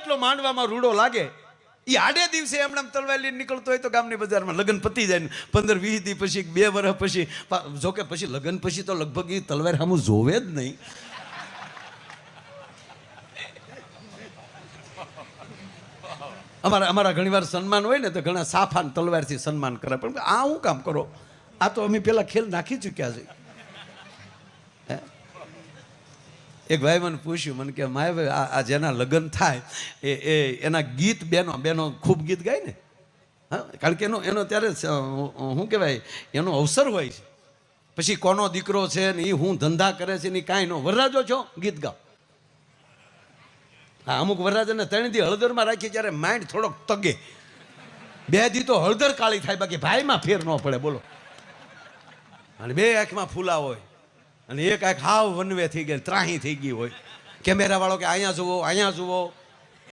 એટલો માંડવામાં રૂડો લાગે એ આડે દિવસે એમણે તલવાર લઈને નીકળતો હોય તો ગામની બજારમાં લગ્ન પતી જાય 15-20 દી પછી 2 વર્ષ પછી જોકે પછી લગ્ન પછી તો લગભગ એ તલવાર સામું જોવે જ નહીં. અમારા ઘણીવાર સન્માન હોય ને તો ઘણા સાફા તલવારથી સન્માન કરે, પણ આ હું કામ કરો? આ તો અમે પેલા ખેલ નાખી ચૂક્યા છે. એક ભાઈ મને પૂછ્યું, મને કે માય ભાઈ આ જેના લગ્ન થાય એ એના ગીત બેનો ખૂબ ગીત ગાય ને, હા, કારણ કે એનો ત્યારે શું કહેવાય એનો અવસર હોય છે. પછી કોનો દીકરો છે ને એ હું ધંધા કરે છે ને કાંઈ ન, વરરાજો છો ગીત ગાઓ. હા, અમુક વરરાજાને 3 દી હળદરમાં રાખી જ્યારે માઇન્ડ થોડોક તગે, 2 દી તો હળદર કાળી થાય, બાકી ભાઈમાં ફેર ન પડે. બોલો. અને 2 આંખમાં ફૂલા હોય અને એક આંખ હાવ વનવે થઈ ગઈ, ત્રાહી થઈ ગઈ હોય. કેમેરા વાળો કે અહીંયા જુઓ અહીંયા જુઓ,